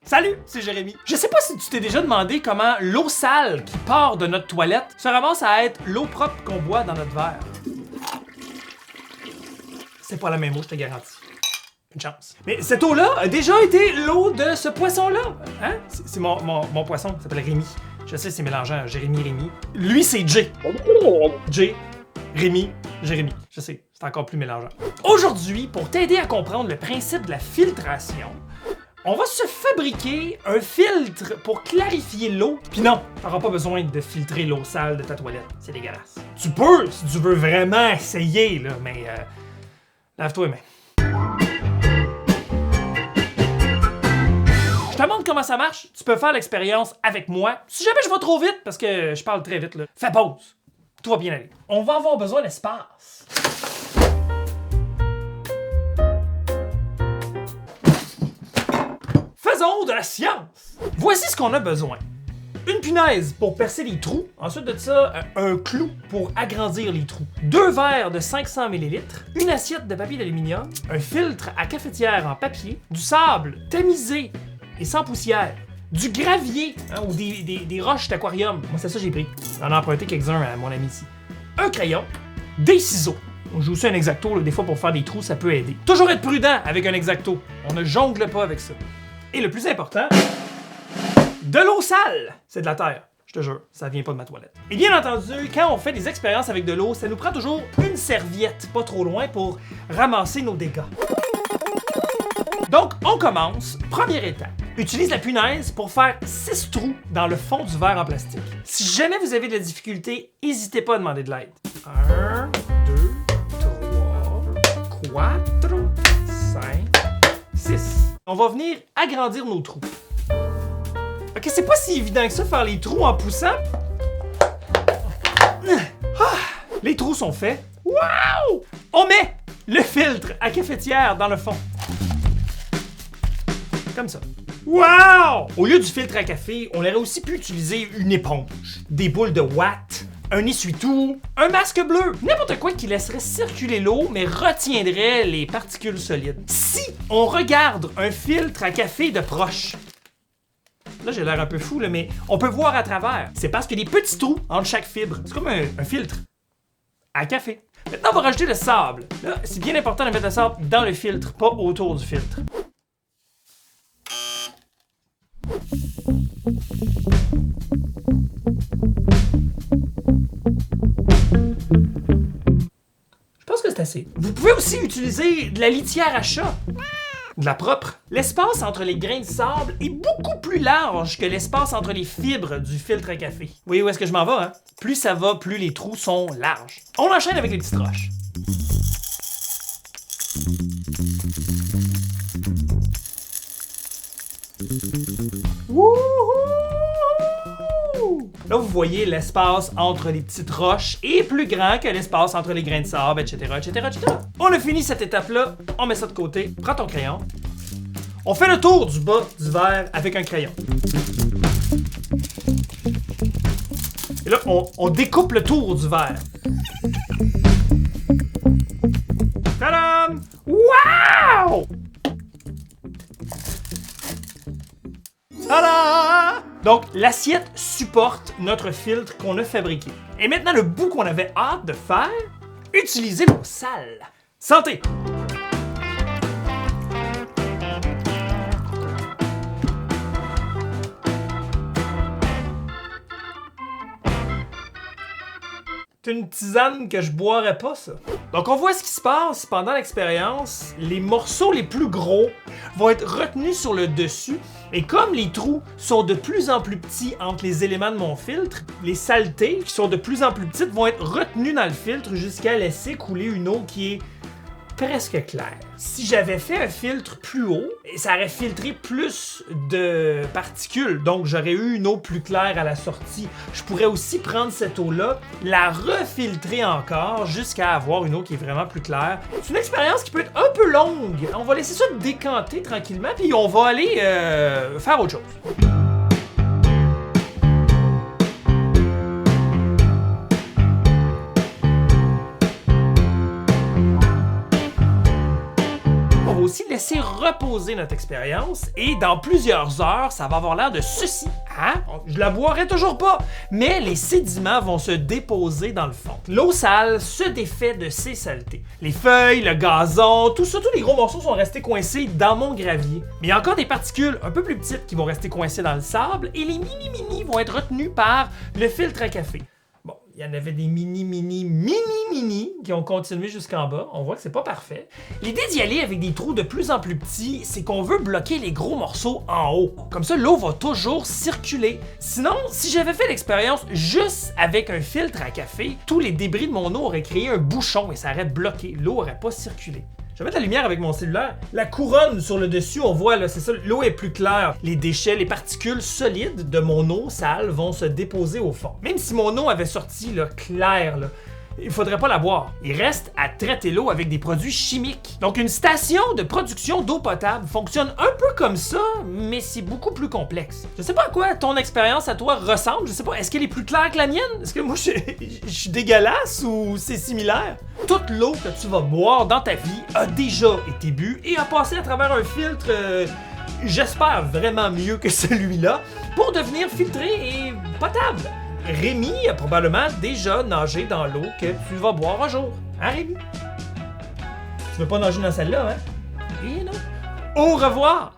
Salut, c'est Jérémy. Je sais pas si tu t'es déjà demandé comment l'eau sale qui part de notre toilette se ramasse à être l'eau propre qu'on boit dans notre verre. C'est pas la même eau, je te garantis. Une chance. Mais cette eau-là a déjà été l'eau de ce poisson-là. Hein? C'est mon poisson, il s'appelle Rémi. Je sais, c'est mélangeant, Jérémy, Rémi. Lui, c'est Jay. Jay, Rémi, Jérémy. Je sais, c'est encore plus mélangeant. Aujourd'hui, pour t'aider à comprendre le principe de la filtration, on va se fabriquer un filtre pour clarifier l'eau. Puis non, t'auras pas besoin de filtrer l'eau sale de ta toilette. C'est dégueulasse. Tu peux, si tu veux vraiment essayer, là, mais lave-toi les mains. Je te montre comment ça marche. Tu peux faire l'expérience avec moi. Si jamais je vais trop vite, parce que je parle très vite, là, fais pause. Tout va bien aller. On va avoir besoin d'espace. Faisons de la science! Voici ce qu'on a besoin. Une punaise pour percer les trous. Ensuite de ça, un clou pour agrandir les trous. 2 verres de 500 ml. Une assiette de papier d'aluminium. Un filtre à cafetière en papier. Du sable tamisé et sans poussière. Du gravier ou des roches d'aquarium. Moi, c'est ça que j'ai pris. J'en ai emprunté quelques-uns à mon ami ici. Un crayon. Des ciseaux. J'ai aussi un X-Acto, là, des fois pour faire des trous, ça peut aider. Toujours être prudent avec un X-Acto. On ne jongle pas avec ça. Et le plus important, de l'eau sale! C'est de la terre, je te jure, ça vient pas de ma toilette. Et bien entendu, quand on fait des expériences avec de l'eau, ça nous prend toujours une serviette, pas trop loin, pour ramasser nos dégâts. Donc, on commence. Première étape. Utilise la punaise pour faire 6 trous dans le fond du verre en plastique. Si jamais vous avez de la difficulté, n'hésitez pas à demander de l'aide. 1, 2, 3, 4, 5, 6. On va venir agrandir nos trous. Ok, c'est pas si évident que ça, faire les trous en poussant. Les trous sont faits. Wow! On met le filtre à cafetière dans le fond. Comme ça. Wow! Au lieu du filtre à café, on aurait aussi pu utiliser une éponge, des boules de Watt, un essuie-tout, un masque bleu, n'importe quoi qui laisserait circuler l'eau mais retiendrait les particules solides. Si on regarde un filtre à café de proche, là j'ai l'air un peu fou là, mais on peut voir à travers. C'est parce qu'il y a des petits trous entre chaque fibre. C'est comme un filtre à café. Maintenant on va rajouter le sable. Là, c'est bien important de mettre le sable dans le filtre, pas autour du filtre. Je pense que c'est assez. Vous pouvez aussi utiliser de la litière à chat. De la propre. L'espace entre les grains de sable est beaucoup plus large que l'espace entre les fibres du filtre à café. Vous voyez où est-ce que je m'en vais, hein? Plus ça va, plus les trous sont larges. On enchaîne avec les petites roches. Wouhou! Là, vous voyez, l'espace entre les petites roches est plus grand que l'espace entre les grains de sable, etc., etc., etc. On a fini cette étape-là, on met ça de côté. Prends ton crayon. On fait le tour du bas du verre avec un crayon. Et là, on découpe le tour du verre. Tadam! Wow! Tada! Donc, l'assiette supporte notre filtre qu'on a fabriqué. Et maintenant, le bout qu'on avait hâte de faire, utiliser l'eau sale. Santé! C'est une tisane que je boirais pas, ça. Donc, on voit ce qui se passe pendant l'expérience. Les morceaux les plus gros vont être retenus sur le dessus. Et comme les trous sont de plus en plus petits entre les éléments de mon filtre, les saletés, qui sont de plus en plus petites, vont être retenues dans le filtre jusqu'à laisser couler une eau qui est presque claire. Si j'avais fait un filtre plus haut, ça aurait filtré plus de particules, donc j'aurais eu une eau plus claire à la sortie. Je pourrais aussi prendre cette eau-là, la refiltrer encore jusqu'à avoir une eau qui est vraiment plus claire. C'est une expérience qui peut être un peu longue. On va laisser ça décanter tranquillement, puis on va aller faire autre chose. aussi laisser reposer notre expérience et dans plusieurs heures, ça va avoir l'air de ceci. Hein? Je la boirai toujours pas, mais les sédiments vont se déposer dans le fond. L'eau sale se défait de ses saletés. Les feuilles, le gazon, tout ça, tous les gros morceaux sont restés coincés dans mon gravier. Mais il y a encore des particules un peu plus petites qui vont rester coincées dans le sable et les mini vont être retenues par le filtre à café. Bon, il y en avait des mini qui ont continué jusqu'en bas. On voit que c'est pas parfait. L'idée d'y aller avec des trous de plus en plus petits, c'est qu'on veut bloquer les gros morceaux en haut. Comme ça, l'eau va toujours circuler. Sinon, si j'avais fait l'expérience juste avec un filtre à café, tous les débris de mon eau auraient créé un bouchon et ça aurait bloqué. L'eau aurait pas circulé. Je vais mettre la lumière avec mon cellulaire. La couronne sur le dessus, on voit, là, c'est ça, l'eau est plus claire. Les déchets, les particules solides de mon eau sale vont se déposer au fond. Même si mon eau avait sorti là, claire, là, il faudrait pas la boire. Il reste à traiter l'eau avec des produits chimiques. Donc une station de production d'eau potable fonctionne un peu comme ça, mais c'est beaucoup plus complexe. Je sais pas à quoi ton expérience à toi ressemble, je sais pas, est-ce qu'elle est plus claire que la mienne? Est-ce que moi je suis dégueulasse ou c'est similaire? Toute l'eau que tu vas boire dans ta vie a déjà été bue et a passé à travers un filtre, j'espère vraiment mieux que celui-là, pour devenir filtré et potable. Rémi a probablement déjà nagé dans l'eau que tu vas boire un jour. Hein, Rémi? Tu veux pas nager dans celle-là, hein? Et non. Au revoir!